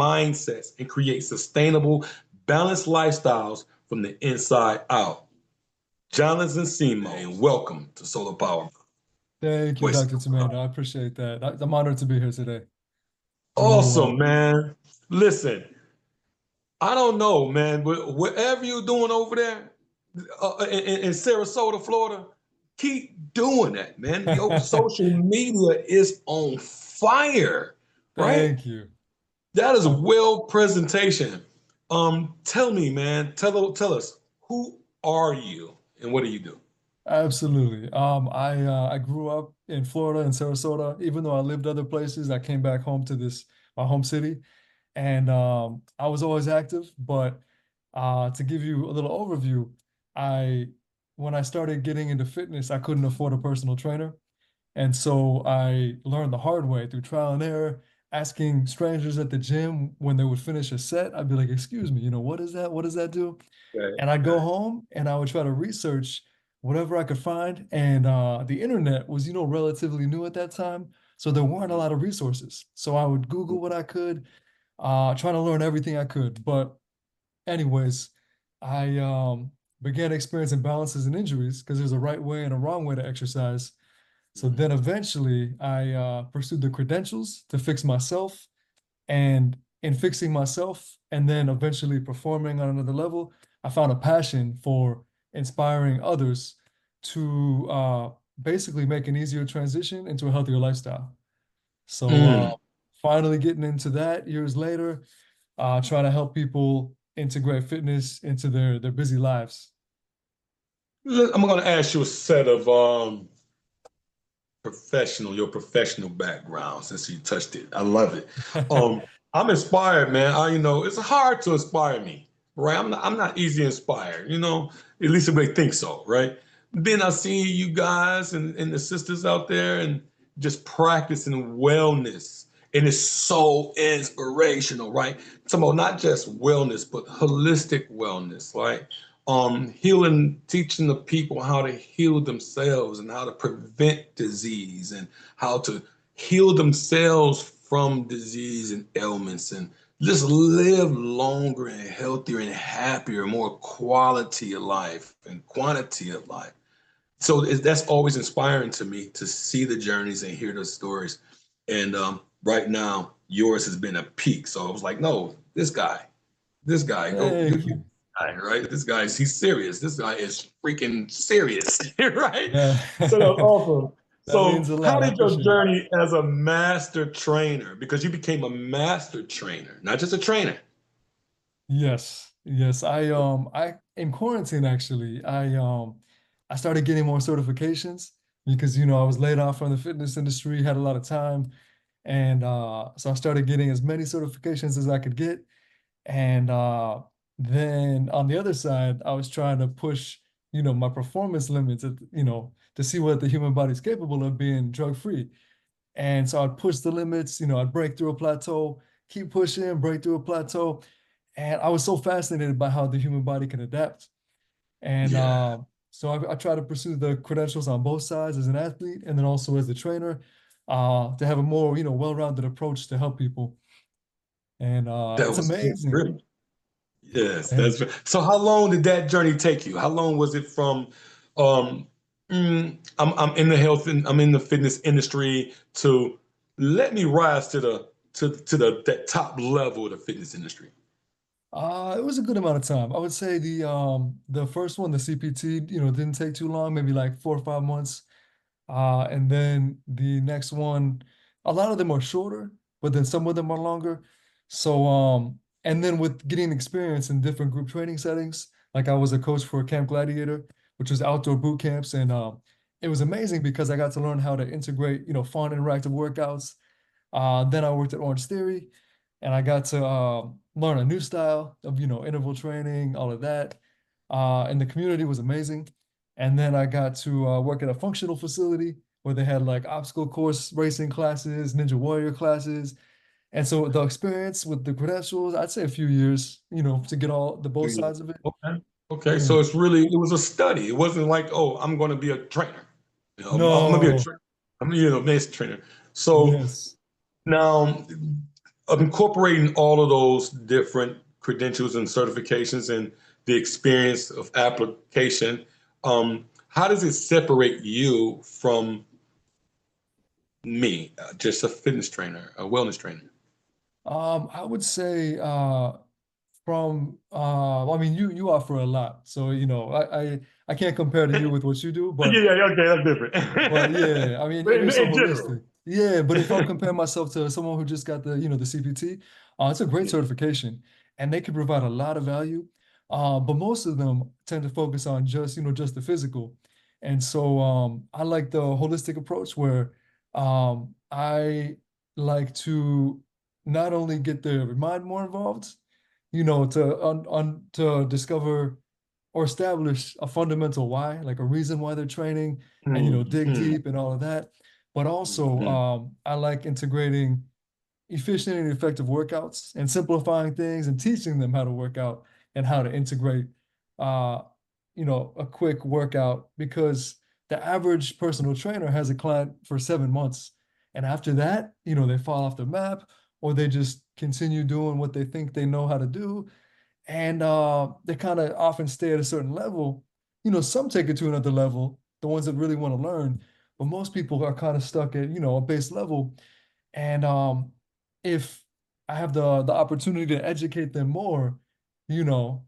mindsets and create sustainable, balanced lifestyles from the inside out. Jonathan Simo, and welcome to Solar Power. Thank you, Voice. Dr. Tamanda. I appreciate that. I'm honored to be here today. You're more than Awesome, welcome. man. Listen, I don't know, man, but whatever you're doing over there in Sarasota, Florida, keep doing that, man. Your social media is on fire, right? Thank you. That is Um, well presentation. Tell me, man. Tell us, who are you and what do you do? Absolutely. I grew up in Florida in Sarasota. Even though I lived other places, I came back home to this my home city, and I was always active. But to give you a little overview, I when I started getting into fitness, I couldn't afford a personal trainer. And so I learned the hard way through trial and error, asking strangers at the gym when they would finish a set. I'd be like, "Excuse me, what is that? What does that do?" Okay, And I'd go okay. home and I would try to research whatever I could find. And the internet was, relatively new at that time. So there weren't a lot of resources. So I would Google what I could, trying to learn everything I could. But anyways, I began experiencing imbalances and injuries because there's a right way and a wrong way to exercise. So then eventually I pursued the credentials to fix myself. And in fixing myself and then eventually performing on another level, I found a passion for inspiring others to basically make an easier transition into a healthier lifestyle. So Mm. finally getting into that years later, trying to help people integrate fitness into their busy lives. I'm going to ask you a set of your professional background since you touched it. I love it. Um, I'm inspired, man. It's hard to inspire me, right? I'm not easy inspired, at least if they think so, right? Then I see you guys and the sisters out there and just practicing wellness. And it's so inspirational, right? Talking about not just wellness, but holistic wellness, right? Healing, teaching the people how to heal themselves and how to prevent disease and how to heal themselves from disease and ailments and just live longer and healthier and happier, more quality of life and quantity of life. So that's always inspiring to me to see the journeys and hear those stories. And right now, yours has been a peak. So I was like, no, this guy, go, Thank you. guy, right? This guy, he's serious. This guy is freaking serious, right? Yeah. So that's awesome. That means So, a how lot. I did your appreciate it. journey as a master trainer? Because you became a master trainer, not just a trainer. Yes, yes. I in quarantine actually, I started getting more certifications because I was laid off from the fitness industry, had a lot of time, and so I started getting as many certifications as I could get. And then on the other side, I was trying to push, my performance limits to see what the human body's capable of being drug free. And so I'd push the limits, I'd break through a plateau, keep pushing, break through a plateau. And I was so fascinated by how the human body can adapt. And Yeah, so I try to pursue the credentials on both sides as an athlete and then also as a trainer to have a more, well-rounded approach to help people. And that it's was amazing. brilliant. Yes, Thank that's you. so. How long did that journey take you? How long was it from um, I'm in the health and I'm in the fitness industry to let me rise to the that top level of the fitness industry? It was a good amount of time. I would say the first one, the CPT, didn't take too long, maybe like 4 or 5 months. And then the next one, a lot of them are shorter, but then some of them are longer. So, and then with getting experience in different group training settings, like I was a coach for Camp Gladiator, which was outdoor boot camps, and it was amazing because I got to learn how to integrate, fun, interactive workouts. Then I worked at Orange Theory, and I got to learn a new style of, interval training, all of that. And the community was amazing. And then I got to work at a functional facility where they had like obstacle course racing classes, Ninja Warrior classes. And so the experience with the credentials, I'd say a few years, to get all the both sides of it. Okay. Okay. Yeah. So it was a study. It wasn't like, oh, I'm going to be a trainer. I'm going to be a No. trainer. I'm, master trainer. So Yes. now, incorporating all of those different credentials and certifications and the experience of application, how does it separate you from me, just a fitness trainer, a wellness trainer? I would say from I mean you offer a lot. So, I can't compare to you with what you do, Yeah, but yeah, okay, that's but different. yeah, I mean, But you're so in general. holistic. Yeah, but if I'm comparing myself to someone who just got the CPT, it's a great Yeah. certification and they can provide a lot of value. But most of them tend to focus on just the physical. And so I like the holistic approach where I like to not only get the mind more involved, to discover or establish a fundamental why, like a reason why they're training, and Mm, dig mm, deep and all of that. But also, mm. I like integrating efficient and effective workouts and simplifying things and teaching them how to work out and how to integrate, uh, a quick workout because the average personal trainer has a client for 7 months. And after that, they fall off the map or they just continue doing what they think they know how to do and they kind of often stay at a certain level. Some take it to another level, the ones that really want to learn, but most people are kind of stuck at a base level. And if I have the opportunity to educate them more, you know,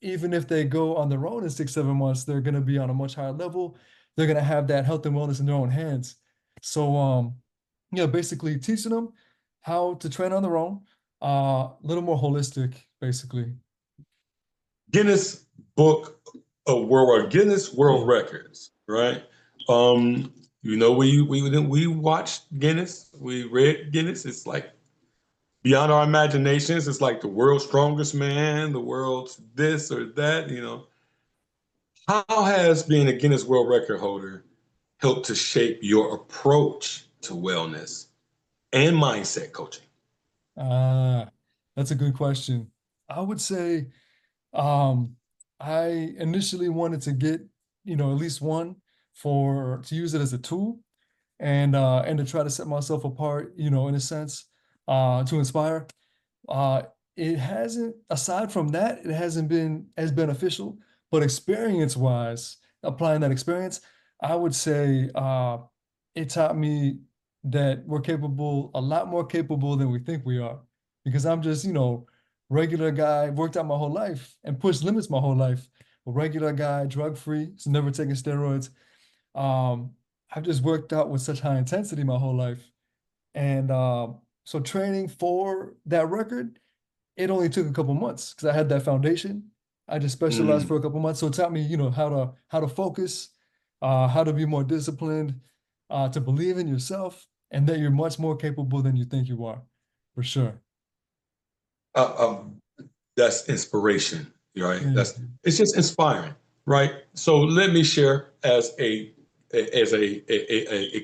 even if they go on their own in 6, 7 months, they're gonna be on a much higher level. They're gonna have that health and wellness in their own hands. So basically teaching them how to train on their own, a little more holistic, basically. Guinness Book of Guinness World Yeah. Records, right? Um, we watched Guinness, we read Guinness. It's like beyond our imaginations. It's like the world's strongest man, the world's this or that. How has being a Guinness World Record holder helped to shape your approach to wellness and mindset coaching? Ah, that's a good question. I would say um, I initially wanted to get, at least one for to use it as a tool and to try to set myself apart, in a sense, to inspire. Uh, it hasn't, aside from that, it hasn't been as beneficial, but experience-wise, applying that experience, I would say it taught me that we're capable, a lot more capable than we think we are. Because I'm just, regular guy, worked out my whole life and pushed limits my whole life. A regular guy, drug-free, so never taking steroids. Um, I've just worked out with such high intensity my whole life. And so training for that record, it only took a couple months because I had that foundation. I just specialized Mm. for a couple months. So it taught me, how to focus, how to be more disciplined, to believe in yourself, and that you're much more capable than you think you are, for sure. Uh, um, that's inspiration, right? Thank That's you. it's just inspiring, right? So let me share as a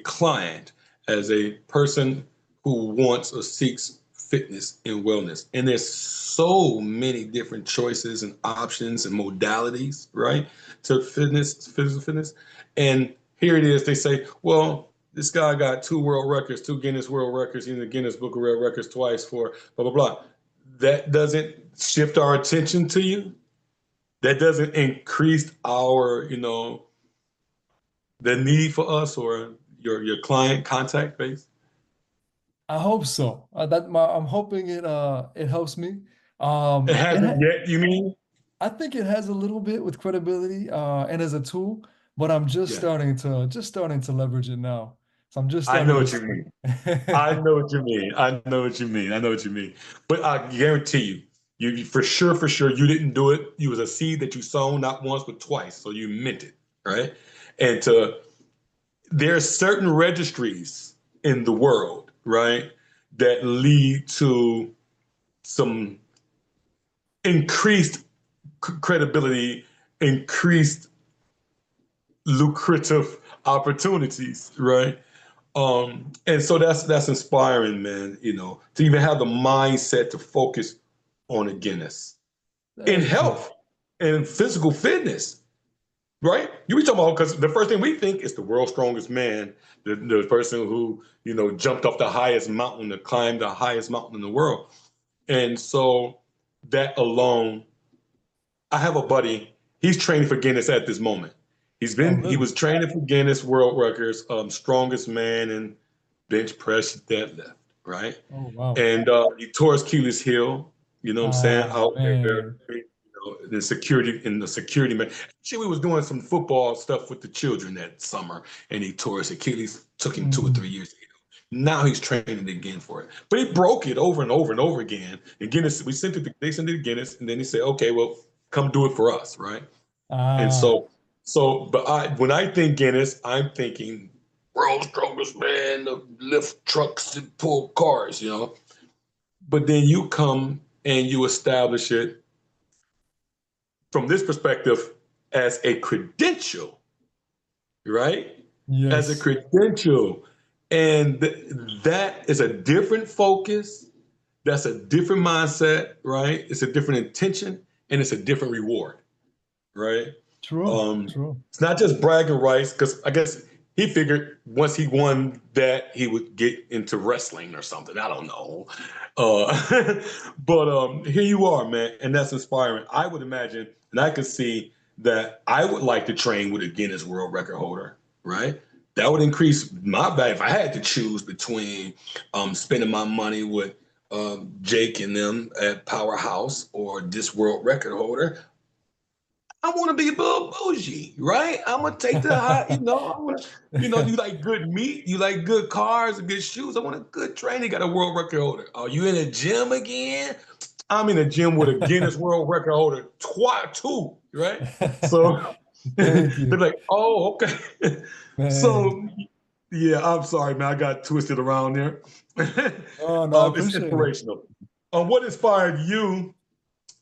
client, as a person who wants or seeks fitness and wellness, and there's so many different choices and options and modalities, right? To fitness, physical fitness, and here it is. They say, well, this guy got two world records, two Guinness World Records, in the Guinness Book of World Records twice for blah blah blah. That doesn't shift our attention to you. That doesn't increase the need for us or your client contact base. I hope so. I'm hoping it helps me. It It hasn't ha yet, you mean? I think it has a little bit with credibility and as a tool, but I'm Yeah, just starting to leverage it now. So I'm just I starting know to what you see. mean. I know what you mean. I know what you mean. I know what you mean. But I guarantee you, you for sure, you didn't do it. You was a seed that you sown not once but twice. So you meant it, right? And there are certain registries in the world, right, that lead to some increased credibility, increased lucrative opportunities, right? And so that's inspiring, man. To even have the mindset to focus on a Guinness in Thank you. health and physical fitness. right? You be talking about because the first thing we think is the world's strongest man, the person who jumped off the highest mountain to climb the highest mountain in the world, and so that alone, I have a buddy. He's training for Guinness at this moment. Oh, He really? was training for Guinness World Records, strongest man in bench press deadlift, right? Oh, wow. And he tore his Achilles heel. You know what I'm saying? Oh, Out there, man. the security man. Actually, we was doing some football stuff with the children that summer, and he tore his Achilles. Took him 2 or 3 years to heal. Now he's training again for it, but he broke it over and over and over again. And Guinness, they sent it to Guinness, and then he said, "Okay, well, come do it for us," right? And Ah, but when I think Guinness, I'm thinking world's strongest man to lift trucks and pull cars. But then you come and you establish it from this perspective as a credential, right? As a yes. credential. And that is a different focus. That's a different mindset, right? It's a different intention and it's a different reward, right? True. True. It's not just bragging rights, because I guess he figured once he won that he would get into wrestling or something. I don't know. But here you are, man, and that's inspiring. I would imagine, and I could see that I would like to train with a Guinness World Record holder, right? That would increase my value if I had to choose between spending my money with Jake and them at Powerhouse or this world record holder. I want to be a little bougie, right? I'm gonna take the high, you like good meat, you like good cars and good shoes. I want a good trainer. Got a world record holder. Are you in a gym again? I'm in a gym with a Guinness World Record holder, too, right? So Thank they're you, like, oh, okay. man. So yeah, I'm sorry, man. I got twisted around there. Oh, no, I It's appreciate it. inspirational. What inspired you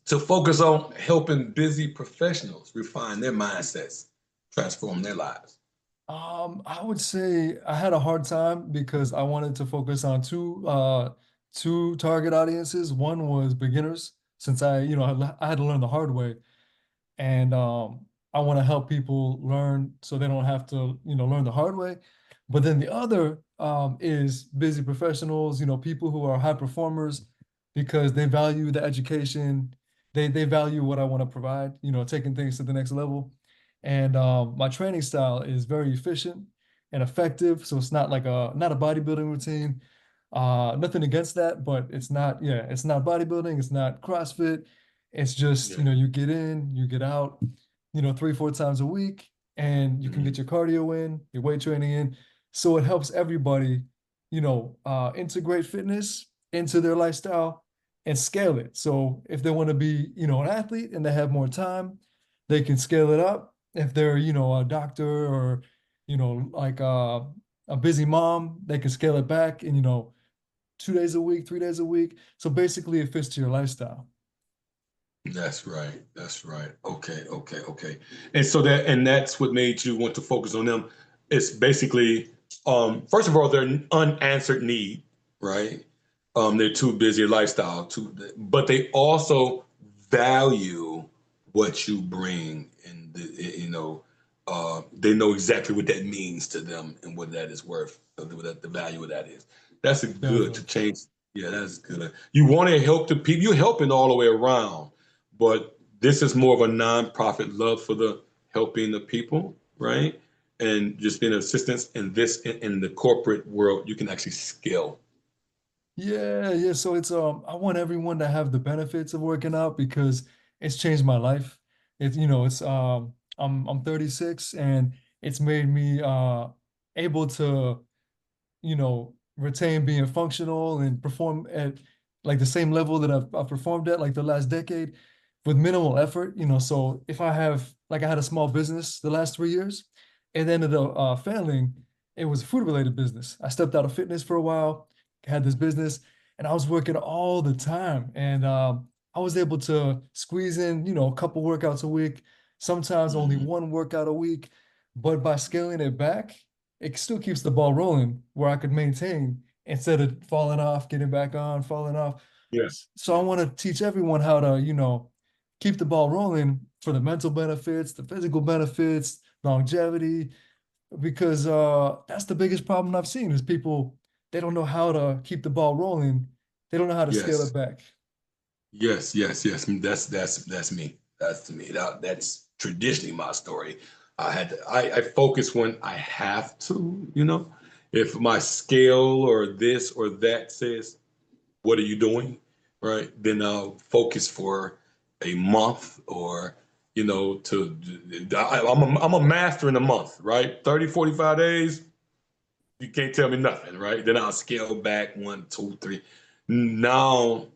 to focus on helping busy professionals refine their mindsets, transform their lives? I would say I had a hard time because I wanted to focus on two target audiences. One was beginners, since I had to learn the hard way, and I want to help people learn so they don't have to, learn the hard way. But then the other is busy professionals, people who are high performers because they value the education, they value what I want to provide, taking things to the next level. And my training style is very efficient and effective, so it's not a bodybuilding routine. Nothing against that, but it's not bodybuilding, it's not CrossFit. It's just, Yeah. you get in, you get out, 3, 4 times a week, and you can Mhm. get your cardio in, your weight training in. So it helps everybody, integrate fitness into their lifestyle and scale it. So if they want to be, an athlete and they have more time, they can scale it up. If they're, a doctor or, like a busy mom, they can scale it back and, 2 days a week, 3 days a week. So basically it fits to your lifestyle. That's right. That's right. Okay. Okay. Okay. And that's what made you want to focus on them. It's basically, first of all, they're an unanswered need, right? They're too busy lifestyle, but they also value what you bring, and they know exactly what that means to them and what that is worth, what the value of that is. That's a good to Definitely. change. Yeah, that's good. You want to help the people. You're helping all the way around, but this is more of a nonprofit love for the helping the people, right? And just being an assistance in the corporate world, you can actually scale. Yeah, yeah. So it's I want everyone to have the benefits of working out because it's changed my life. It's I'm 36 and it's made me able to, retain being functional and perform at like the same level that I've performed at like the last decade with minimal effort. So if I had a small business the last 3 years and then ended up failing, it was a food related business. I stepped out of fitness for a while, had this business, and I was working all the time. And I was able to squeeze in, a couple workouts a week, sometimes only Mhm. one workout a week. But by scaling it back, it still keeps the ball rolling where I could maintain instead of falling off, getting back on, falling off. Yeah, So I yeah. want to teach everyone how to, keep the ball rolling for the mental benefits, the physical benefits, longevity, because that's the biggest problem I've seen is people they don't know how to keep the ball rolling. They don't know how to scale it Yes. back. Yes, yes, yes. That's me. That's me. That's traditionally my story. I focus when I have to, you know. If my scale or this or that says, what are you doing? Right? Then I'll focus for a month or, I'm a master in a month, right? 30, 45 days, you can't tell me nothing, right? Then I'll scale back one, two, three. Now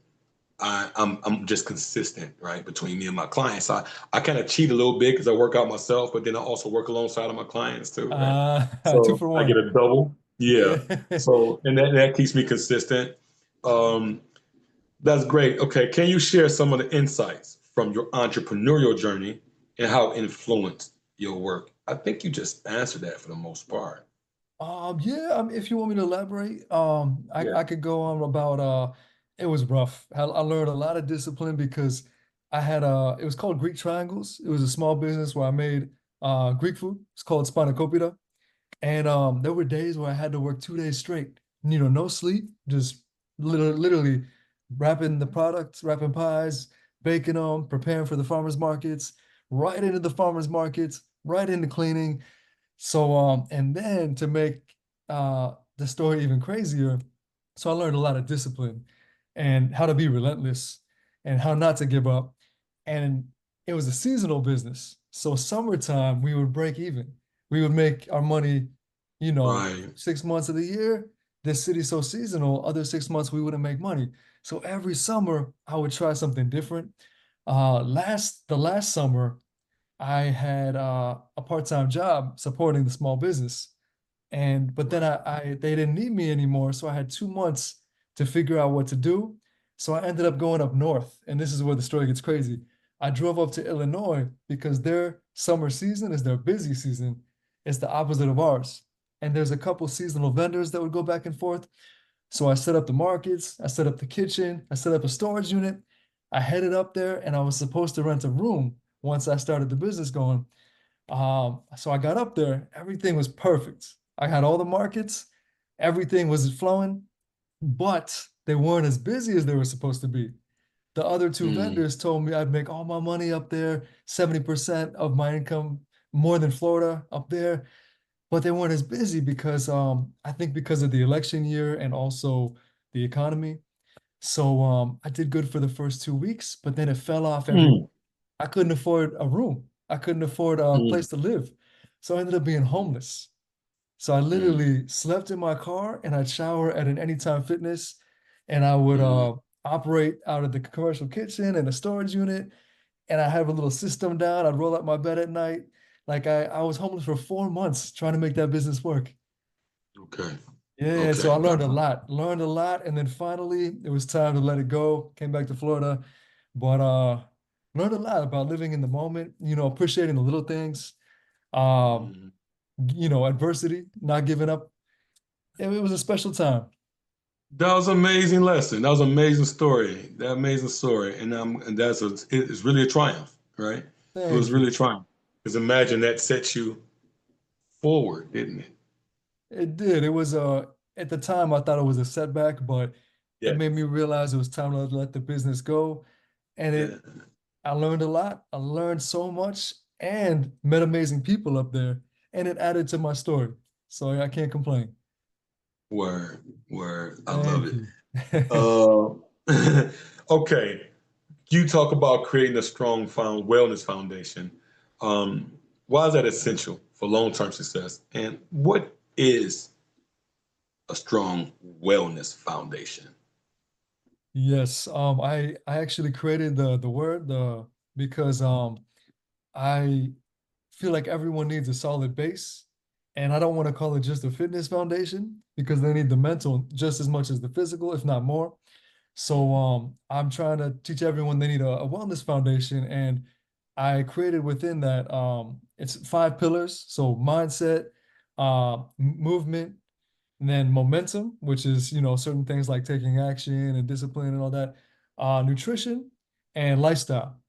I'm just consistent, right, between me and my clients. I kind of cheat a little bit because I work out myself, but then I also work alongside of my clients too, right? Two So for I get one. a double. Yeah. Yeah. So and that keeps me consistent. Um, that's great. Okay, can you share some of the insights from your entrepreneurial journey and how it influenced your work? I think you just answered that for the most part. Yeah, if you want me to elaborate, Yeah. I could go on about it was rough. I learned a lot of discipline because I had it was called Greek Triangles. It was a small business where I made Greek food. It's called spanakopita. And there were days where I had to work 2 days straight. No sleep, just literally wrapping the products, wrapping pies, baking them, preparing for the farmers markets, right into the farmers markets, right into cleaning. So and then to make the story even crazier, so I learned a lot of discipline and how to be relentless and how not to give up. And it was a seasonal business. So summertime we would break even. We would make our money, Right. 6 months of the year. This city's so seasonal, other 6 months we wouldn't make money. So every summer I would try something different. The last summer I had a part-time job supporting the small business. And but then Right. they didn't need me anymore. So I had 2 months to figure out what to do. So I ended up going up north. And this is where the story gets crazy. I drove up to Illinois because their summer season is their busy season. It's the opposite of ours. And there's a couple seasonal vendors that would go back and forth. So I set up the markets, I set up the kitchen, I set up a storage unit. I headed up there and I was supposed to rent a room once I started the business going. So I got up there, everything was perfect. I had all the markets, everything was flowing, but they weren't as busy as they were supposed to be. The other two Mm, vendors told me I'd make all my money up there, 70% of my income, more than Florida up there, but they weren't as busy because I think because of the election year and also the economy. So I did good for the first 2 weeks, but then it fell off every mm, I couldn't afford a room. I couldn't afford a mm, place to live. So I ended up being homeless. So I mm, literally slept in my car and I'd shower at an Anytime Fitness and I would mm. operate out of the commercial kitchen and the storage unit. And I have a little system down. I'd roll out my bed at night. Like I was homeless for 4 months trying to make that business work. Okay. Yeah, so I Okay. learned a lot, and then finally it was time to let it go. Came back to Florida, but learned a lot about living in the moment, appreciating the little things, um, Mhm. adversity, not giving up. It was a special time. That was an amazing lesson. That was an amazing story. That amazing story, and it's really a triumph, right? It was Thank really you. a triumph. Because imagine that set you forward, didn't it? It did. It was at the time I thought it was a setback, but it Yeah. made me realize it was time to let the business go. And Yeah. I learned a lot. I learned so much and met amazing people up there, and it added to my story. So I can't complain. Word. Word. I love Thank it. you. Okay. You talk about creating a strong wellness foundation. Um, why is that essential for long-term success? And what is a strong wellness foundation? Yes, I actually created the word the because I feel like everyone needs a solid base, and I don't want to call it just a fitness foundation because they need the mental just as much as the physical, if not more. So I'm trying to teach everyone they need a wellness foundation, and I created within that it's 5 pillars. So mindset, movement, and then momentum, which is certain things like taking action and discipline and all that, nutrition and lifestyle.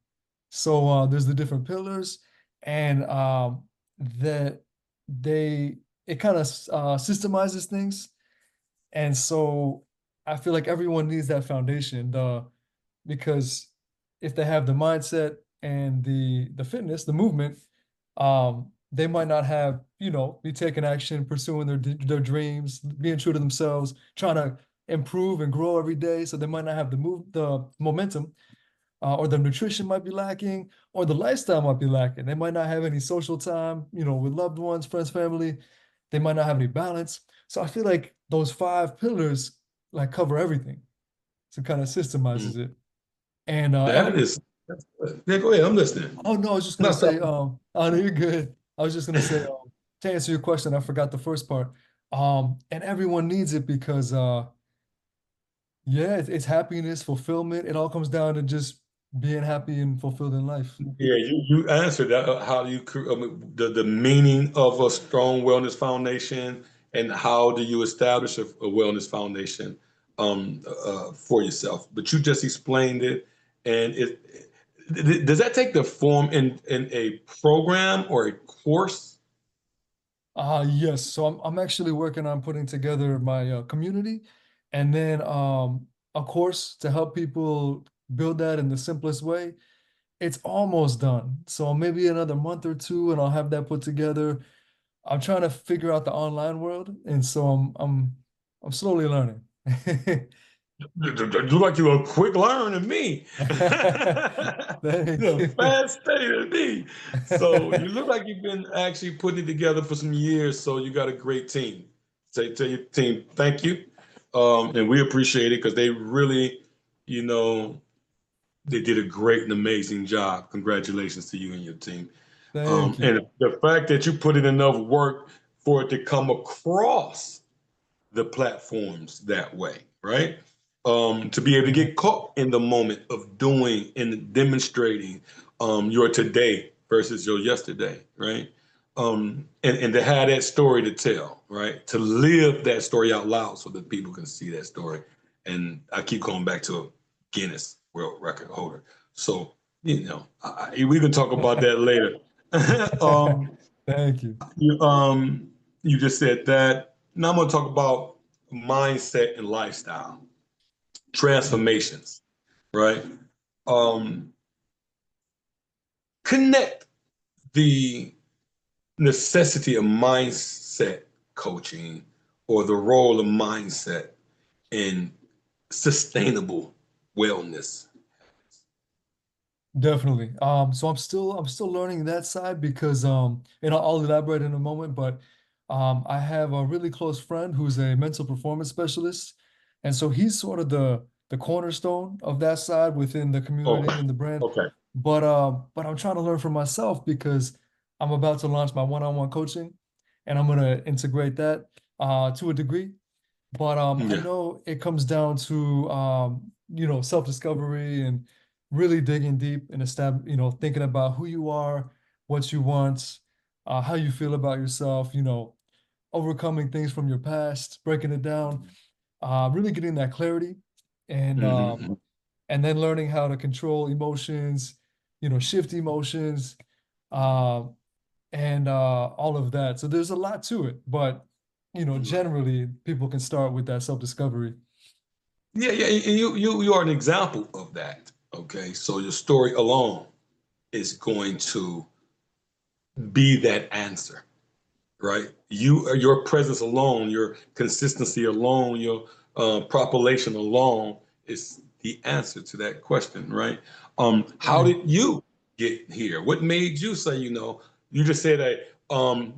So there's the different pillars, and that they it kind of systemizes things. And so I feel like everyone needs that foundation, because if they have the mindset and the fitness, the movement, they might not have, be taking action, pursuing their dreams, being true to themselves, trying to improve and grow every day. So they might not have the momentum, or the nutrition might be lacking, or the lifestyle might be lacking. They might not have any social time, with loved ones, friends, family. They might not have any balance. So I feel like those five pillars like cover everything. So kind of Mm. systemizes it. And That is, yeah, go ahead. I'm listening. oh no, I was just gonna Not say, stopping. oh no, you're good. I was just gonna say, to answer your question, I forgot the first part. And everyone needs it because yeah, it's happiness, fulfillment. It all comes down to just being happy and fulfilled in life. Yeah, you answered that. How do you the meaning of a strong wellness foundation, and how do you establish a wellness foundation for yourself? But you just explained it, and does that take the form in a program or a course? Yes. So I'm actually working on putting together my community, and then a course to help people build that in the simplest way. It's almost done. So maybe another month or two, and I'll have that put together. I'm trying to figure out the online world, and so I'm slowly learning. You like you're a quick learner than me. Thank You're a you. fast study than me. So you look like you've been actually putting it together for some years. So you got a great team. Say to your team, thank you. And we appreciate it because they really, you know, they did a great and amazing job. Congratulations to you and your team. Thank you. And the fact that you put in enough work for it to come across the platforms that way, right? To be able to Yeah, get caught in the moment of doing and demonstrating your today versus your yesterday, right? And to have that story to tell, right? To live that story out loud so that people can see that story. And I keep going back to a Guinness World Record holder. So, we can talk about that later. um, thank you. you just said that. Now I'm going to talk about mindset and lifestyle transformations, right? Um, Connect the necessity of mindset coaching or the role of mindset in sustainable wellness. Definitely. So I'm still learning that side because and I'll elaborate in a moment, but I have a really close friend who's a mental performance specialist. And so he's sort of the cornerstone of that side within the Oh, community and the brand. okay. But I'm trying to learn for myself because I'm about to launch my one-on-one coaching, and I'm gonna integrate that to a degree. But I Yeah. know it comes down to self-discovery and really digging deep and thinking about who you are, what you want, how you feel about yourself, overcoming things from your past, breaking it down, really getting that clarity, and um, Hmm. and then learning how to control emotions, shift emotions, uh, and all of that. So there's a lot to it, but generally people can start with that self-discovery. Yeah, yeah, and you are an example of that. Okay, so your story alone is going to be that answer, right? Your presence alone, your consistency alone, your propagation alone is the answer to that question, right? How Thank did you get here? What made you say, you just said that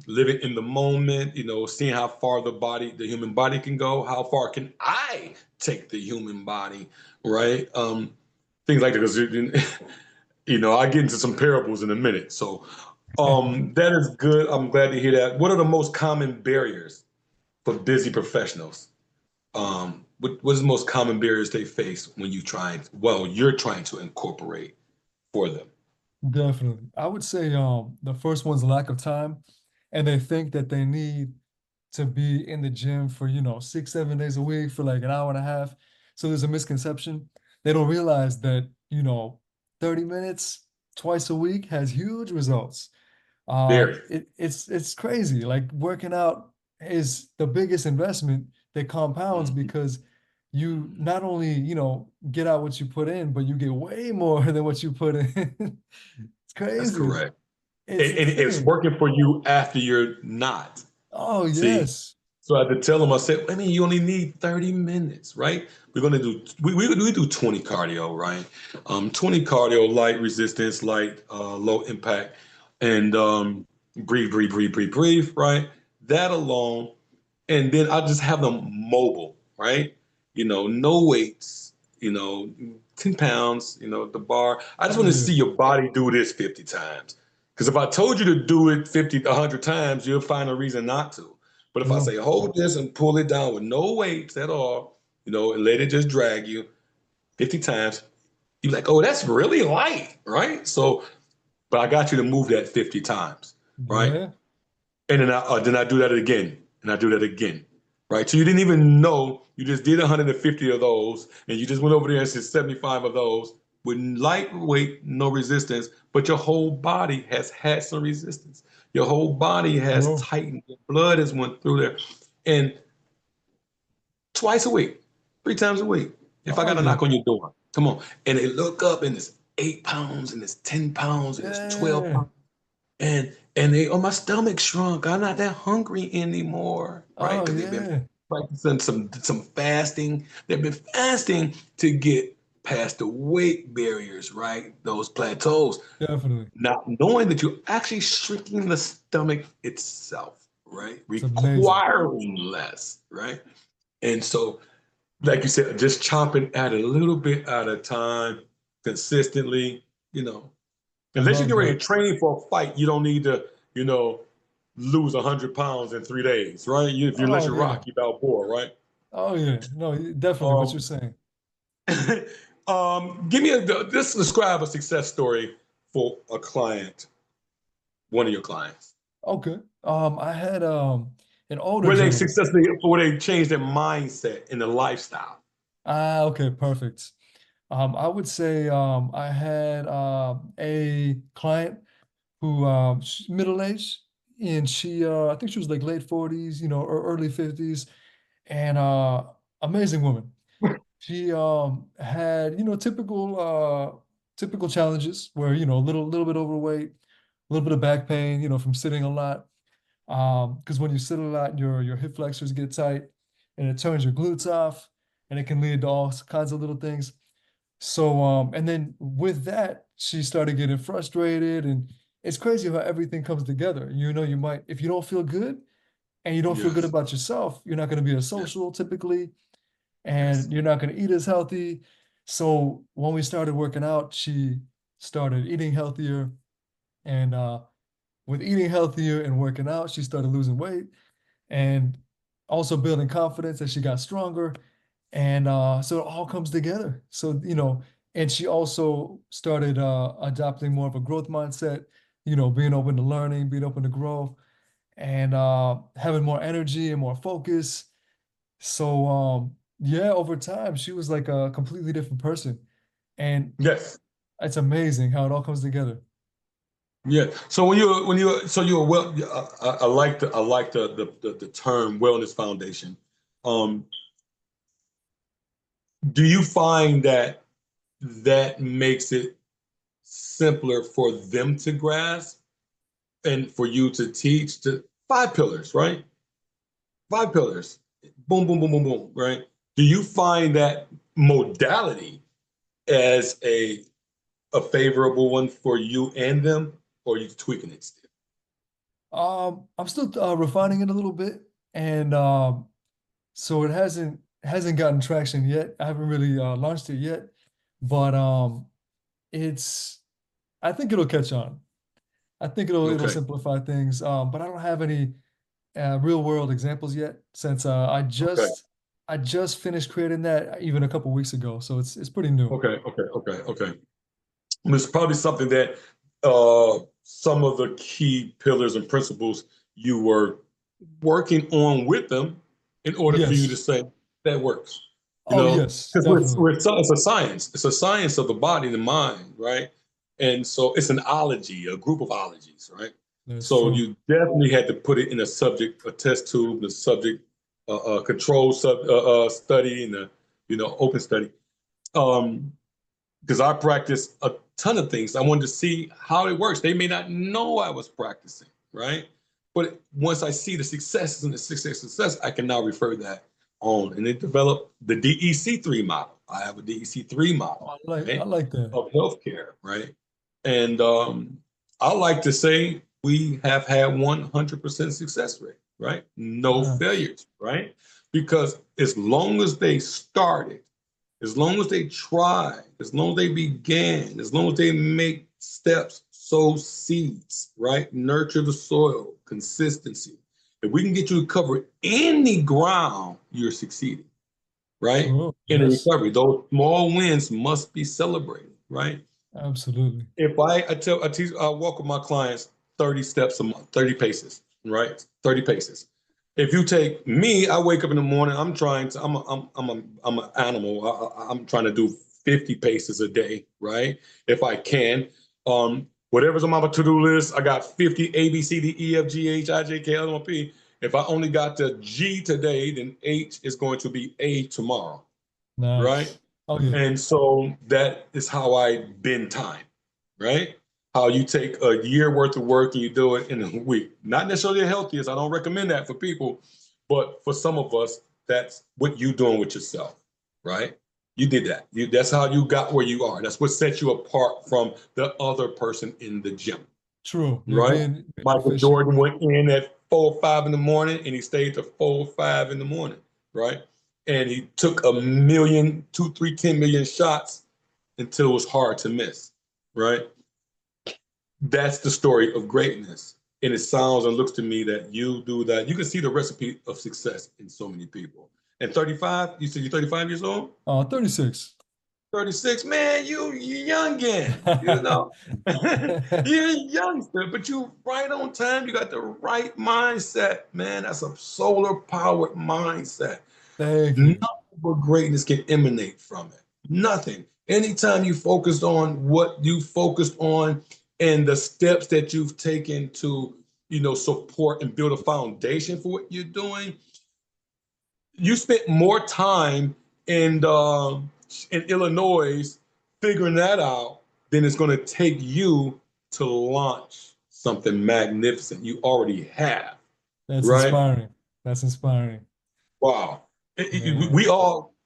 living in the moment, seeing how far the human body can go, how far can I take the human body, right? Things like that. Because I get into some parables in a minute. So that is good. I'm glad to hear that. What are the most common barriers for busy professionals? What is the most common barriers they face when you're trying to incorporate for them? Definitely. I would say the first one's lack of time, and they think that they need to be in the gym for 6, 7 days a week for like an hour and a half. So there's a misconception. They don't realize that 30 minutes twice a week has huge results. Very. It's crazy. Like working out is the biggest investment that compounds Mhm. because you not only, get out what you put in, but you get way more than what you put in. It's That's crazy. correct. It's And it's insane. working for you after you're not. Oh, See? yes. So I had to tell them, I said, I mean, you only need 30 minutes, right? We're gonna do we do 20 cardio, right? 20 cardio, light resistance, light low impact, and breathe, breathe, breathe, breathe, breathe, right? That alone, and then I just have them mobile, right? No weights, 10 pounds, the bar. I just Oh, want to yeah. see your body do this 50 times. Because if I told you to do it 50, 100 times, you'll find a reason not to. But if I True. say, hold this and pull it down with no weights at all, and let it just drag you 50 times, you're like, oh, that's really light, right? So, but I got you to move that 50 times, right? Yeah. And then I do that again, and I do that again, right? So you didn't even know you just did 150 of those, and you just went over there and said 75 of those with lightweight, no resistance, but your whole body has had some resistance. Your whole body has True. tightened. Your blood has went through there, and twice a week, 3 times a week. If I Oh, got to yeah. knock on your door, come on, and they look up and it's 8 pounds, and it's 10 pounds, and it's 12 Yeah. pounds. And they, oh, my stomach shrunk. I'm not that hungry anymore, right? Oh, Because they've been yeah. practicing some fasting. They've been fasting to get past the weight barriers, right? Those plateaus, Definitely. not knowing that you're actually shrinking the stomach itself, right? It's amazing. Requiring less, right? And so, like you said, just chopping at it a little bit at a time, consistently, you know, I unless you love get ready that. to train for a fight, you don't need to, you know, lose 100 pounds in 3 days, right? If you're unless Oh, you're yeah. Rocky Balboa, right? Oh, yeah. No, definitely what you're Um, saying. give me just describe a success story for a client, one of your clients, Okay. I had an older where they gentleman. successfully, where they changed their mindset and the lifestyle. Ah, okay, perfect. I would say I had a client who she's middle-aged, and she I think she was like late 40s, or early 50s, and amazing woman. She had, typical challenges where, a little bit overweight, a little bit of back pain, from sitting a lot. Because when you sit a lot, your hip flexors get tight and it turns your glutes off, and it can lead to all kinds of little things. So, and then with that, she started getting frustrated, and it's crazy how everything comes together. You might, if you don't feel good and you don't feel good Yes, about yourself, you're not going to be as yes, social typically, yes. and you're not going to eat as healthy. So when we started working out, she started eating healthier, and with eating healthier and working out, she started losing weight and also building confidence as she got stronger. And so it all comes together. So, and she also started adopting more of a growth mindset, being open to learning, being open to grow, and having more energy and more focus. So, yeah, over time, she was like a completely different person. And Yes. it's amazing how it all comes together. Yeah. So so you're well. I like the term wellness foundation. Um, do you find that makes it simpler for them to grasp and for you to teach the 5 pillars, right? 5 pillars. Boom, boom, boom, boom, boom, right? Do you find that modality as a favorable one for you and them, or are you tweaking it still? I'm still refining it a little bit, and so it hasn't gotten traction yet. I haven't really launched it yet, but it's I think it'll catch on. I think it'll Okay. simplify things. But I don't have any real world examples yet since Okay. I just finished creating that even a couple weeks ago. So it's pretty new. Okay. Okay. Okay. Okay. It's probably something that some of the key pillars and principles you were working on with them in order for you to Yes. say that works. Oh yes, Because definitely. it's a science. It's a science of the body and the mind, right? And so it's an ology, a group of ologies, right? That's So true. you definitely had to put it in a subject, a test tube, the subject, control study, and open study. Because I practice a ton of things. I wanted to see how it works. They may not know I was practicing, right? But once I see the successes and the success, I can now refer that on. And it developed the DEC3 model. I have a DEC3 model, I right, like that. of healthcare, right? And I like to say we have had 100% success rate, right? No Nice. failures, right? Because as long as they started, as long as they try, as long as they began, as long as they make steps, sow seeds, right? Nurture the soil, consistency. If we can get you to cover any ground, you're succeeding, right? True. In a Yes, recovery, those small wins must be celebrated, right? absolutely. If I teach, I walk with my clients 30 steps a month, 30 paces, right? 30 paces. If you take me, I wake up in the morning, I'm trying to, I'm an animal. I'm trying to do 50 paces a day, right? If I can. Whatever's on my to-do list, I got 50 A, B, C, D, E, F, G, H, I, J, K, L, M, N, P. If I only got to G today, then H is going to be A tomorrow, right? Nice. Oh yeah. And so that is how I bend time, right? How you take a year worth of work and you do it in a week. Not necessarily the healthiest. I don't recommend that for people, but for some of us, that's what you're doing with yourself, right? You did that. That's how you got where you are. That's what sets you apart from the other person in the gym, True. You're right? being Michael efficient. Jordan went in at 4 or 5 in the morning and he stayed to 4 or 5 in the morning, right? And he took a million, two, three, 10 million shots until it was hard to miss, right? That's the story of greatness. And it sounds and looks to me that you do that. You can see the recipe of success in so many people. And 35, you said you're 35 years old? 36. 36, man, you youngin, you know. You're a youngster, but you right on time. You got the right mindset, man. That's a solar powered mindset. Thank Nothing you. but greatness can emanate from it. Nothing. Anytime you focused on what you focused on and the steps that you've taken to, support and build a foundation for what you're doing, you spent more time in Illinois figuring that out than it's going to take you to launch something magnificent you already have, That's right? inspiring. That's inspiring. Wow. Yeah.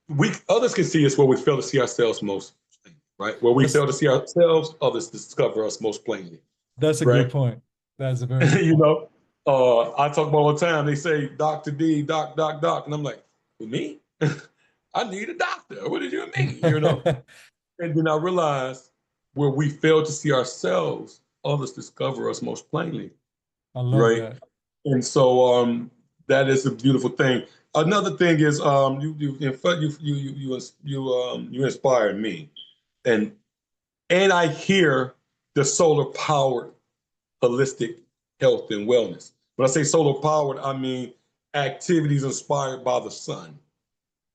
We others can see us where we fail to see ourselves most, right? Where we That's fail to see ourselves, others discover us most plainly, that's a good right? point. That's a very good you point. know, I talk about all the time. They say, Dr. D, doc, doc, doc. And I'm like, me? I need a doctor. What did you mean? And then I realized where we fail to see ourselves, others discover us most plainly, I love right? that. And so that is a beautiful thing. Another thing is you in fact you inspired me, and I hear the solar powered holistic health and wellness. When I say solar powered, I mean activities inspired by the sun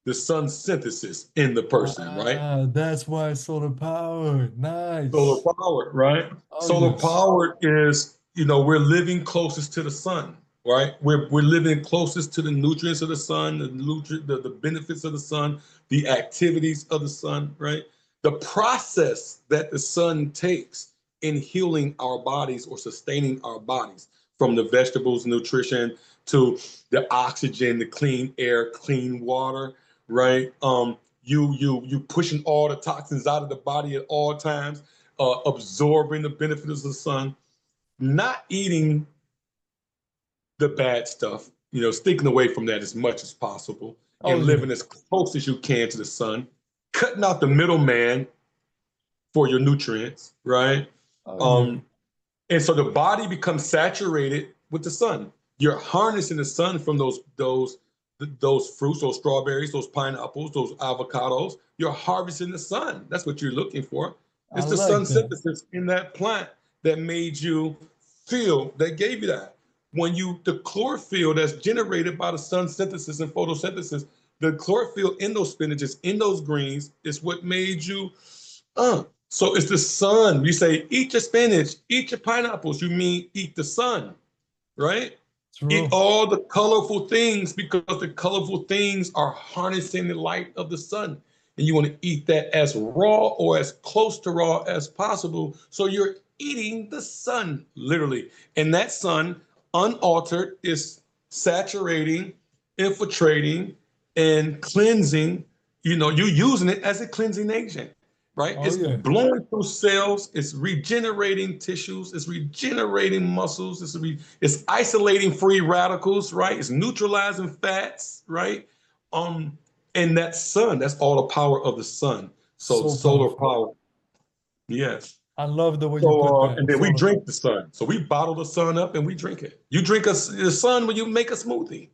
synthesis in the person, right? That's why it's solar powered. Solar Nice. powered, right? Oh Solar yes. powered is, we're living closest to the sun, right? We're living closest to the nutrients of the sun, the benefits of the sun, the activities of the sun, right? The process that the sun takes in healing our bodies or sustaining our bodies, from the vegetables, nutrition, to the oxygen, the clean air, clean water, right? You pushing all the toxins out of the body at all times, absorbing the benefits of the sun, not eating the bad stuff, sticking away from that as much as possible, Oh and yeah. living as close as you can to the sun, cutting out the middleman for your nutrients, right? Oh yeah. Um, and so the body becomes saturated with the sun. You're harnessing the sun from those fruits, those strawberries, those pineapples, those avocados. You're harvesting the sun. That's what you're looking for. I It's the like sun that. synthesis in that plant that made you feel, that gave you that. The chlorophyll that's generated by the sun synthesis and photosynthesis, the chlorophyll in those spinaches, in those greens, is what made you So it's the sun. You say, eat your spinach, eat your pineapples. You mean eat the sun, right? Eat True. all the colorful things because the colorful things are harnessing the light of the sun. And you want to eat that as raw or as close to raw as possible. So you're eating the sun, literally. And that sun, unaltered, is saturating, infiltrating, and cleansing. You're using it as a cleansing agent, right? Oh It's yeah. blowing through cells, it's regenerating tissues, it's regenerating muscles, it's isolating free radicals, right? It's neutralizing fats, right? Um, and that sun, that's all the power of the sun. So So solar powerful. power, yes. I love the way you put So that. and then we Solar power. drink the sun. So we bottle the sun up and we drink it. You drink the sun when you make a smoothie.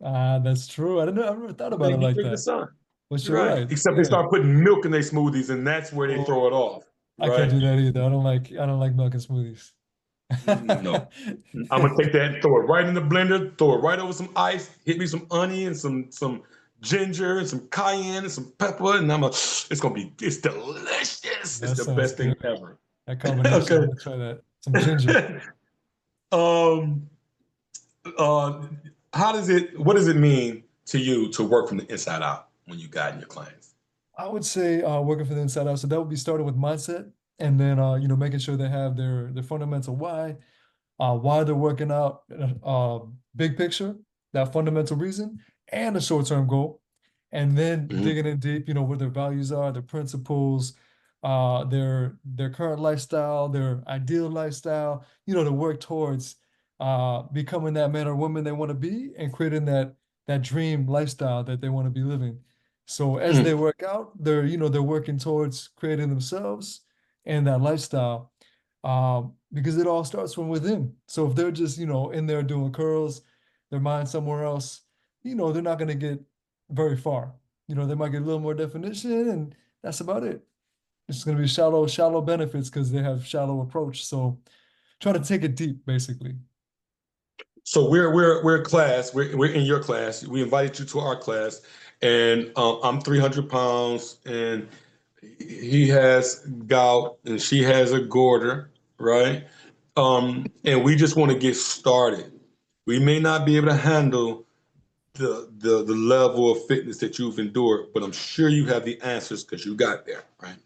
Ah, that's true. I didn't know, I never thought about Okay, it you like drink the that. sun. But you're Right. right. Except they Yeah. start putting milk in their smoothies, and that's where they throw Oh, it off. I can't Right. do that either. I don't like milk and smoothies. No. I'm gonna take that and throw it right in the blender, throw it right over some ice, hit me some onion, some ginger, and some cayenne, and some pepper, and it's delicious. It's That the sounds best thing good. ever. That combination, I'm Okay. gonna try that. Some ginger. um, uh, what does it mean to you to work from the inside out when you guide your clients? I would say working for the inside out. So that would be starting with mindset and then making sure they have their fundamental why they're working out, big picture, that fundamental reason, and a short-term goal, and then Mhm. digging in deep, what their values are, their principles, their current lifestyle, their ideal lifestyle, to work towards becoming that man or woman they want to be and creating that dream lifestyle that they want to be living. So as they Mm. work out, they're working towards creating themselves and that lifestyle because it all starts from within. So if they're just, in there doing curls, their mind somewhere else, they're not going to get very far. They might get a little more definition, and that's about it. It's going to be shallow benefits because they have shallow approach. So try to take it deep, basically. So we're a class. We're in your class. We invited you to our class, and I'm 300 pounds, and he has gout, and she has a goiter, right? And we just want to get started. We may not be able to handle the level of fitness that you've endured, but I'm sure you have the answers because you got there, right?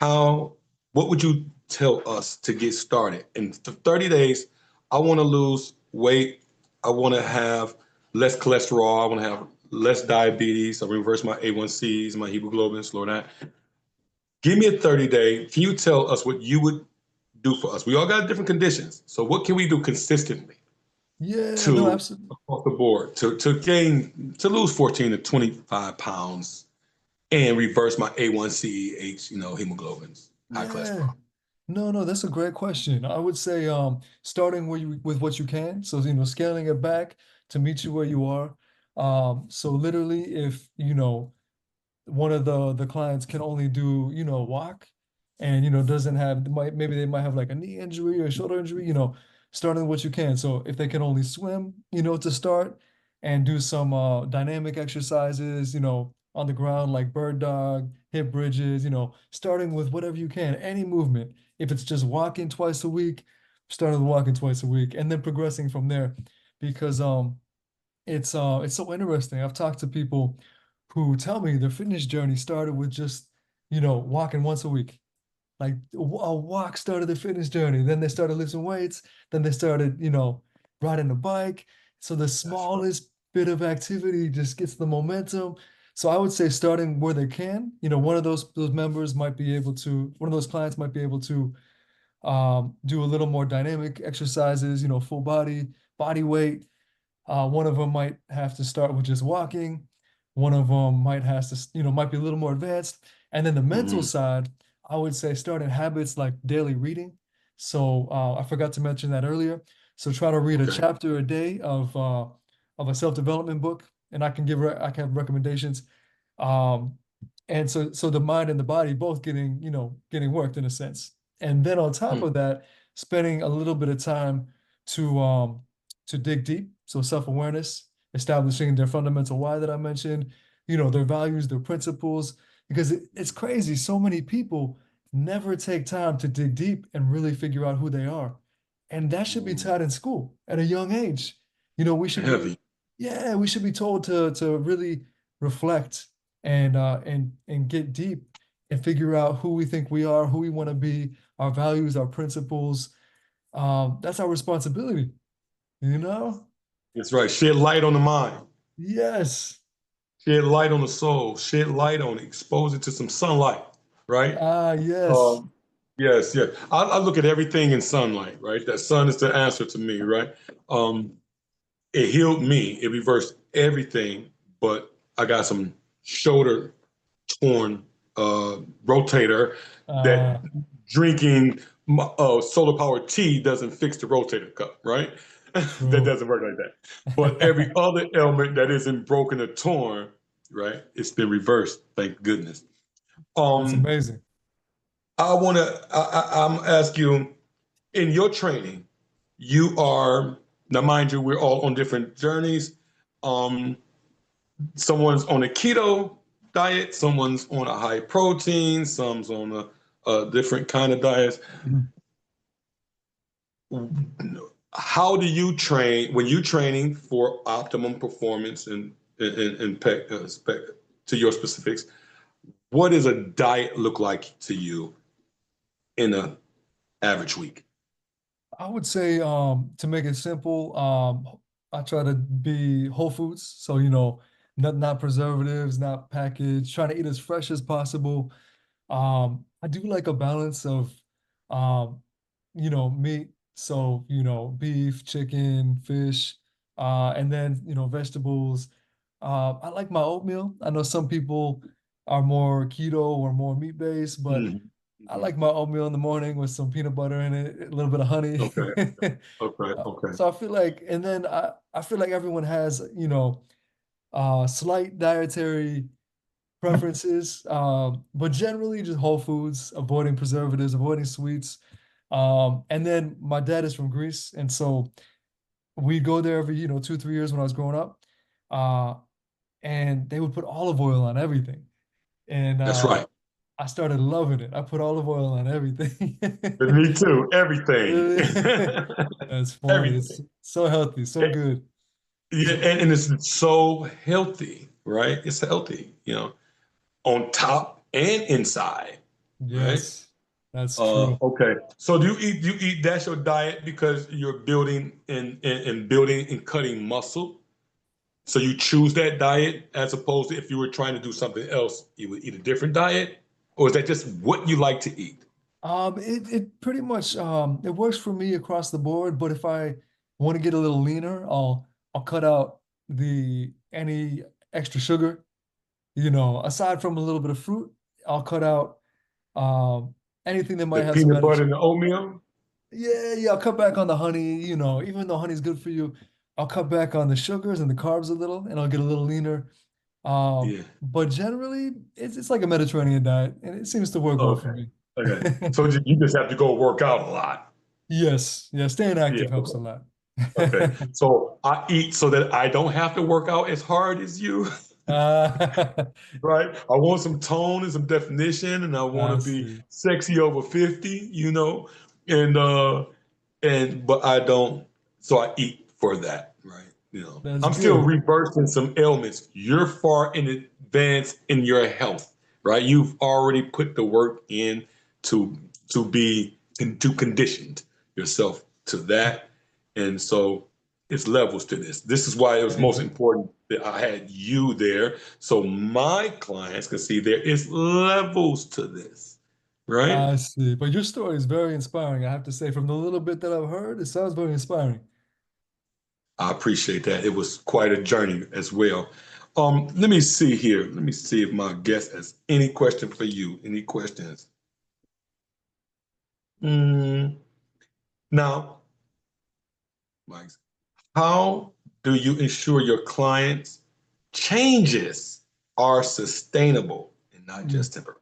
How, what would you tell us to get started? In 30 days, I want to lose weight. I want to have less cholesterol. I want to have less diabetes. I reverse my A1Cs, my hemoglobin, slow that. Give me a 30-day. Can you tell us what you would do for us? We all got different conditions. So what can we do consistently Yeah, no, to absolutely. across the board to lose 14 to 25 pounds and reverse my A1C, hemoglobins, high Yeah. cholesterol. No, no, that's a great question. I would say starting with what you can. So, scaling it back to meet you where you are. So literally if, one of the clients can only do, walk and, doesn't have, maybe they might have like a knee injury or a shoulder injury, starting what you can. So if they can only swim, to start and do some dynamic exercises, on the ground like bird dog, hip bridges, starting with whatever you can, any movement. If it's just walking twice a week, starting with walking twice a week and then progressing from there because it's so interesting. I've talked to people who tell me their fitness journey started with just, walking once a week. Like a walk started their fitness journey. Then they started lifting weights. Then they started, riding a bike. So the That's right. smallest bit of activity just gets the momentum. So I would say starting where they can, one of those members might be able to, one of those clients might be able to do a little more dynamic exercises, full body weight. One of them might have to start with just walking. One of them might has to, might be a little more advanced. And then the mental Hmm. side, I would say starting habits like daily reading. So I forgot to mention that earlier. So try to read a Okay. chapter a day of a self-development book, and I can have recommendations. Um, and so the mind and the body both getting worked in a sense. And then on top Hmm. of that, spending a little bit of time to um to dig deep. So self-awareness, establishing their fundamental why that I mentioned, their values, their principles, because it's crazy. So many people never take time to dig deep and really figure out who they are. And that should be Mm, taught in school at a young age. We should be, heavy. yeah, we should be told to really reflect and get deep and figure out who we think we are, who we want to be, our values, our principles. That's our responsibility, you know? That's right. Shed light on the mind. Yes. Shed light on the soul. Shed light on it. Expose it to some sunlight. Right. Ah, yes. Um, yes, yes. I look at everything in sunlight, right? That sun is the answer to me, right? Um, it healed me. It reversed everything, but I got some shoulder torn rotator that Uh, drinking solar powered tea doesn't fix the rotator cuff, right? That true. doesn't work like that. But every other ailment that isn't broken or torn, right? It's been reversed, thank goodness. That's Um, amazing. I'm ask you in your training, you are now, mind you, we're all on different journeys. Um, someone's on a keto diet, someone's on a high protein, some's on a different kind of diet. Mhm. How do you train when you're training for optimum performance to your specifics? What does a diet look like to you in a average week? I would say, to make it simple, I try to be whole foods. So, not preservatives, not packaged, trying to eat as fresh as possible. I do like a balance of, um, meat. So, beef, chicken, fish, and then, vegetables. I like my oatmeal. I know some people are more keto or more meat-based, but Mhm. I Mhm. like my oatmeal in the morning with some peanut butter in it, a little bit of honey. Okay, okay, okay. So I feel like, and then I feel like everyone has, slight dietary preferences, but generally just whole foods, avoiding preservatives, avoiding sweets. And then my dad is from Greece, and so we go there every, 2, 3 years when I was growing up. Uh, and they would put olive oil on everything. And That's right. I started loving it. I put olive oil on everything. But me too. Everything. That's funny. It's Everything. so healthy, so good. Yeah, So and it's so healthy, right? It's healthy, on top and inside, right? yes, that's true. Okay. So do you eat that's your diet because you're building and building and cutting muscle? So you choose that diet as opposed to if you were trying to do something else, you would eat a different diet? Or is that just what you like to eat? It pretty much it works for me across the board, but if I want to get a little leaner, I'll cut out the any extra sugar. Aside from a little bit of fruit, I'll cut out anything that The might have some peanut added. butter and the oatmeal? Yeah, yeah, I'll cut back on the honey, even though honey's good for you, I'll cut back on the sugars and the carbs a little, and I'll get a little leaner. Yeah. But generally, it's like a Mediterranean diet, and it seems to work well for Okay. me. Okay. So you just have to go work out a lot. Yes, yeah, staying Yeah. active helps a Okay. lot. Okay. So I eat so that I don't have to work out as hard as you, Uh, right? I want some tone and some definition, and I want I to be see. sexy over 50, and but I don't, so I eat for that, right? That's I'm still good. reversing some ailments. You're far in advance in your health, right? You've already put the work in to be to conditioned yourself to that, and so it's levels to this. This is why it was most Amazing. important that I had you there, so my clients can see there is levels to this, right? I see. But your story is very inspiring, I have to say. From the little bit that I've heard, it sounds very inspiring. I appreciate that. It was quite a journey as well. Let me see here. Let me see if my guest has any question for you. Any questions? Mm, now, Mike, how do you ensure your clients' changes are sustainable and not Mm, just temporary?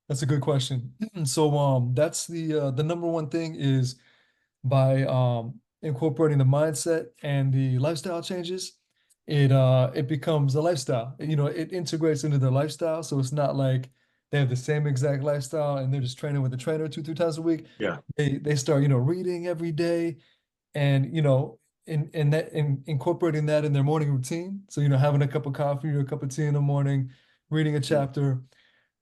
that's a good question. So that's the number one thing is by incorporating the mindset and the lifestyle changes, it becomes a lifestyle. It integrates into their lifestyle, so it's not like they have the same exact lifestyle, and they're just training with a trainer 2, 3 times a week. Yeah. They start, reading every day, and incorporating that in their morning routine. So, having a cup of coffee or a cup of tea in the morning, reading a Mm-hmm. chapter,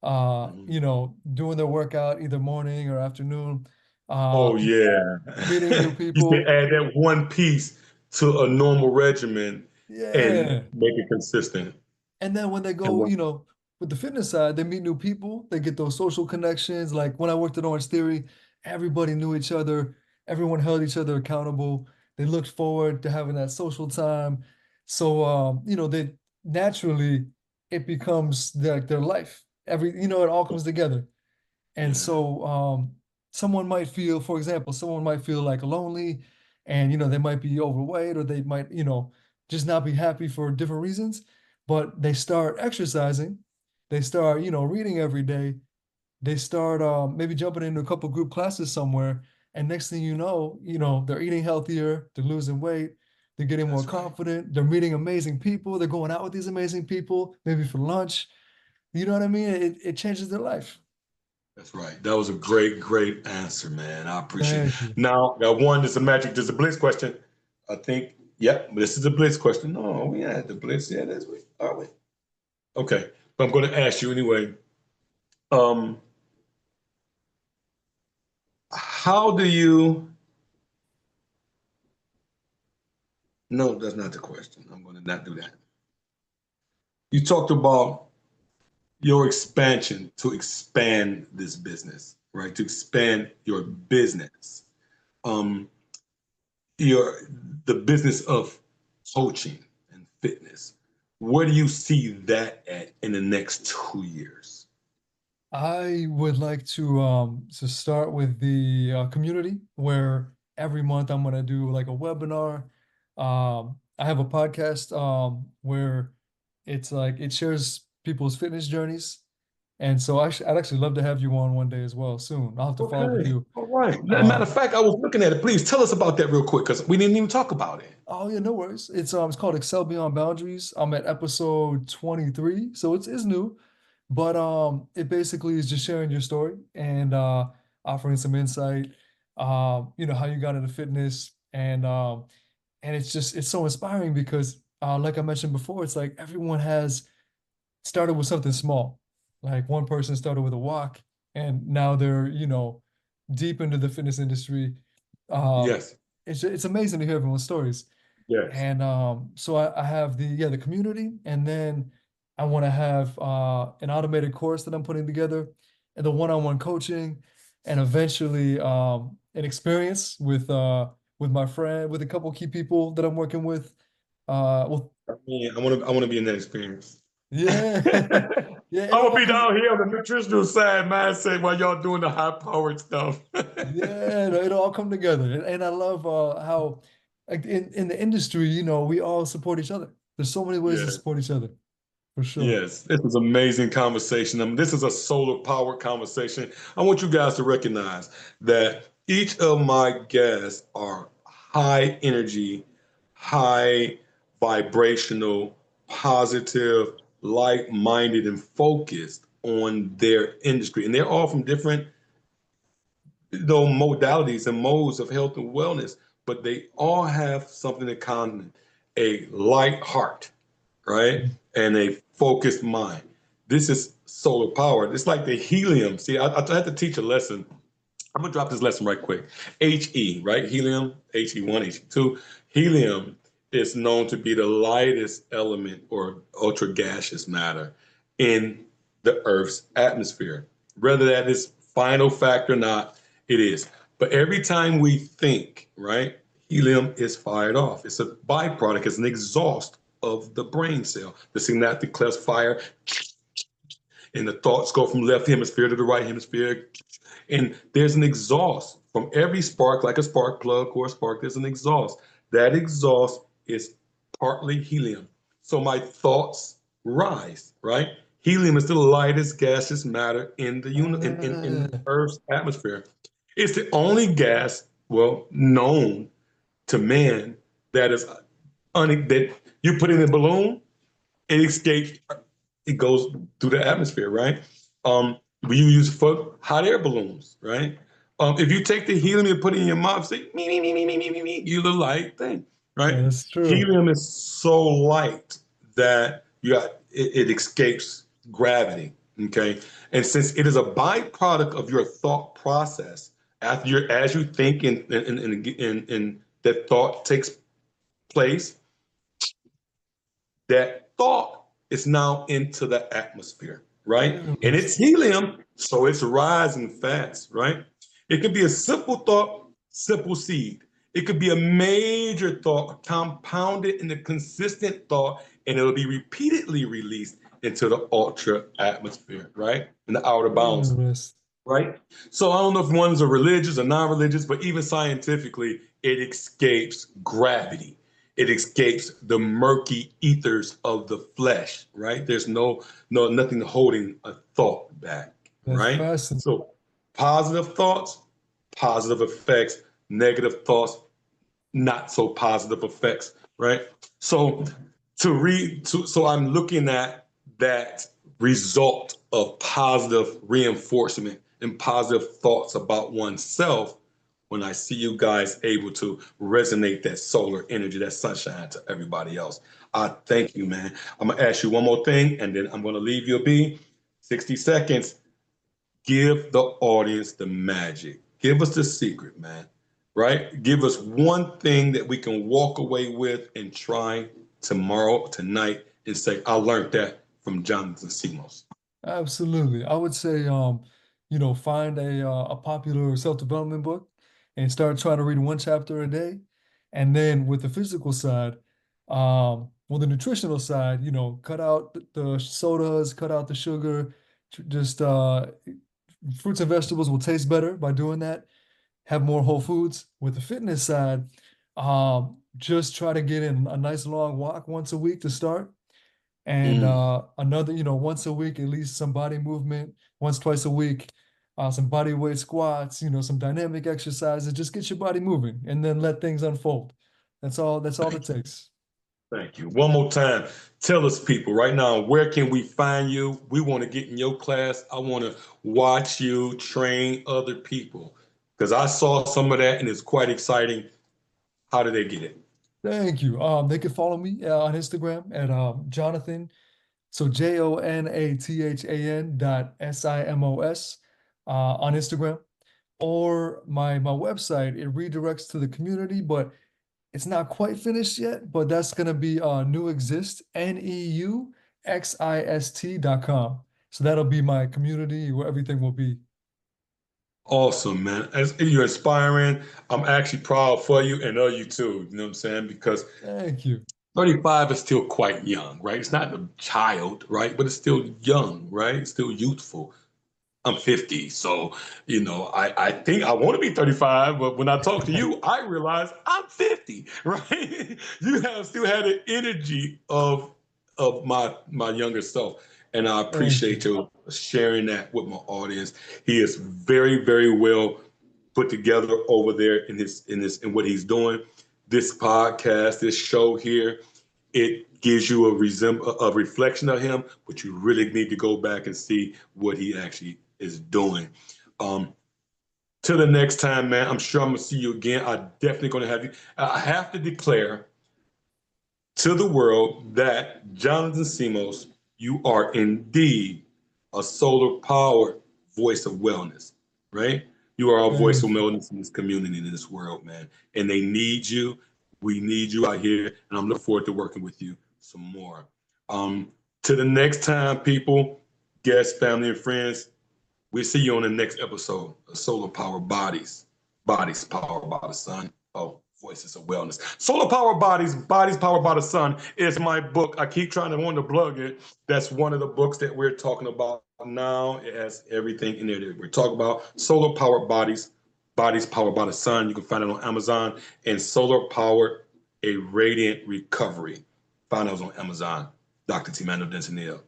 Mm-hmm. doing their workout either morning or afternoon, Oh yeah. meeting new You should people. add that one piece to a normal regimen and Yeah. make it consistent. And then when they I go, love with the fitness side, they meet new people, they get those social connections. Like when I worked at Orange Theory, everybody knew each other, everyone held each other accountable. They looked forward to having that social time. So they naturally it becomes their life. It all comes together. And Yeah. so someone might feel, for example, someone might feel like lonely, and they might be overweight, or they might, just not be happy for different reasons, but they start exercising, they start, reading every day, they start maybe jumping into a couple group classes somewhere, and next thing they're eating healthier, they're losing weight, they're getting more That's right. confident, they're meeting amazing people, they're going out with these amazing people, maybe for lunch. You know what I mean? It changes their life. That's right. That was a great, great answer, man. I appreciate it. Thank you. Now, got one. This is a magic. This is a blitz question. I think. Yep. This is a blitz question. No, we had the blitz. Yeah, this week. Are we? Okay. But I'm going to ask you anyway. Um, how do you? No, that's not the question. I'm going to not do that. You talked about your expansion to expand this business, right? To expand your business. Um, your the business of coaching and fitness. Where do you see that at in the next 2 years? I would like to start with the community, where every month I'm gonna do like a webinar. I have a podcast where it's like it shares people's fitness journeys, and so I'd actually love to have you on one day as well soon. I'll have to follow up with Okay. you. All right. Matter Uh, of fact, I was looking at it. Please tell us about that real quick because we didn't even talk about it. oh yeah, no worries. It's called Excel Beyond Boundaries. I'm at episode 23, so it's new. But it basically is just sharing your story and offering some insight, how you got into fitness, and it's so inspiring because like I mentioned before, it's like everyone has started with something small. Like one person started with a walk, and now they're, deep into the fitness industry. Um, Yes. it's amazing to hear everyone's stories. Yes. And so I have the community, and then I want to have an automated course that I'm putting together, and the one-on-one coaching, and eventually an experience with my friend, with a couple key people that I'm working with. Well, Yeah, I want to be in that experience. yeah, yeah, I'm gonna be down here on the nutritional side mindset while y'all doing the high powered stuff. yeah, it'll all come together, and I love how, like in the industry, we all support each other. There's so many ways to Yeah. support each other, for sure. Yes, this was amazing conversation. This is a solar powered conversation. I want you guys to recognize that each of my guests are high energy, high vibrational, positive, like minded, and focused on their industry. And they're all from different modalities and modes of health and wellness, but they all have something in common: a light heart, right? And a focused mind. This is solar powered. It's like the helium. See, I had to teach a lesson. I'm gonna drop this lesson right quick. He, right? Helium, He1, He2. Helium is known to be the lightest element or ultra gaseous matter in the Earth's atmosphere. Whether that is final fact or not, it is. But every time we think, right, helium is fired off. It's a byproduct, it's an exhaust of the brain cell. The synaptic cleft fire, and the thoughts go from left hemisphere to the right hemisphere. And there's an exhaust from every spark, like a spark plug or a spark, there's an exhaust. That exhaust is partly helium. So my thoughts rise, right? Helium is the lightest gaseous matter in the in Ah, Earth's atmosphere. It's the only gas, well, known to man that is that you put in a balloon, it escapes, it goes through the atmosphere, right? We use for hot air balloons, right? If you take the helium and put it in your mouth, say me, you the light thing, right? That's true. Helium is so light that it escapes gravity. Okay, and since it is a byproduct of your thought process, as you think and that thought takes place, that thought is now into the atmosphere, right? And it's Interesting. helium, so it's rising fast, right? It could be a simple thought, simple seed. It could be a major thought, compounded in a consistent thought, and it'll be repeatedly released into the ultra atmosphere, right? In the outer bounds, Interesting. right? So I don't know if one's a religious or non-religious, but even scientifically, it escapes gravity. It escapes the murky ethers of the flesh, right? There's nothing holding a thought back, That's right? fascinating. So positive thoughts, positive effects, negative thoughts, not so positive effects, right? So so I'm looking at that result of positive reinforcement and positive thoughts about oneself when I see you guys able to resonate that solar energy, that sunshine to everybody else. I thank you, man. I'm gonna ask you one more thing and then I'm gonna leave you be. 60 seconds. Give the audience the magic. Give us the secret, man. Right? Give us one thing that we can walk away with and try tomorrow, tonight, and say, I learned that from Jonathan Simos. Absolutely. I would say, find a popular self-development book and start trying to read one chapter a day. And then with the physical side, well, the nutritional side, cut out the sodas, cut out the sugar, just fruits and vegetables will taste better by doing that. Have more whole foods. With the fitness side, just try to get in a nice long walk once a week to start. And Mm. another, once a week, at least some body movement, once, twice a week, some body weight squats, some dynamic exercises, just get your body moving and then let things unfold. That's all it takes. Thank you. One more time, tell us, people, right now, where can we find you? We want to get in your class. I want to watch you train other people because I saw some of that and it's quite exciting. How do they get it? Thank you. They can follow me on Instagram at Jonathan. So JONATHAN.SIMOS on Instagram, or my website. It redirects to the community, but it's not quite finished yet. But that's gonna be Neuxist, NEUXIST.com. So that'll be my community where everything will be. Awesome, man. You're inspiring. I'm actually proud for you and of you too. You know what I'm saying? Because Thank you. 35 is still quite young, right? It's not a child, right? But it's still young, right? It's still youthful. I'm 50, so I think I want to be 35, but when I talk to you, I realize I'm 50, right? You have still had the energy of my younger self, and I Thank appreciate you. you sharing that with my audience. He is very, very well put together over there in what he's doing. This podcast, this show here, it gives you a reflection of him, but you really need to go back and see what he actually is doing. Um, Till the next time, man, I'm sure I'm gonna see you again. I'm definitely gonna have you. I have to declare to the world that Jonathan Simos, you are indeed a solar powered voice of wellness, right? You are a voice of Thank you. wellness in this community, in this world, man. And they need you. We need you out here. And I'm looking forward to working with you some more. Um, to the next time, people, guests, family, and friends, we'll see you on the next episode of Solar Power Bodies. Bodies powered by the sun. Oh, Voices of Wellness. Solar Power Bodies, Bodies Powered by the Sun is my book. I keep trying to want to plug it. That's one of the books that we're talking about now. It has everything in there that we're talking about. Solar Powered Bodies, Bodies Powered by the Sun. You can find it on Amazon. And Solar Powered, A Radiant Recovery. Find those on Amazon. Dr. Timano Dentonil.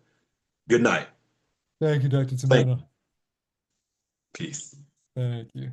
Good night. Thank you, Dr. Thank Tamana. you. Peace. Thank you.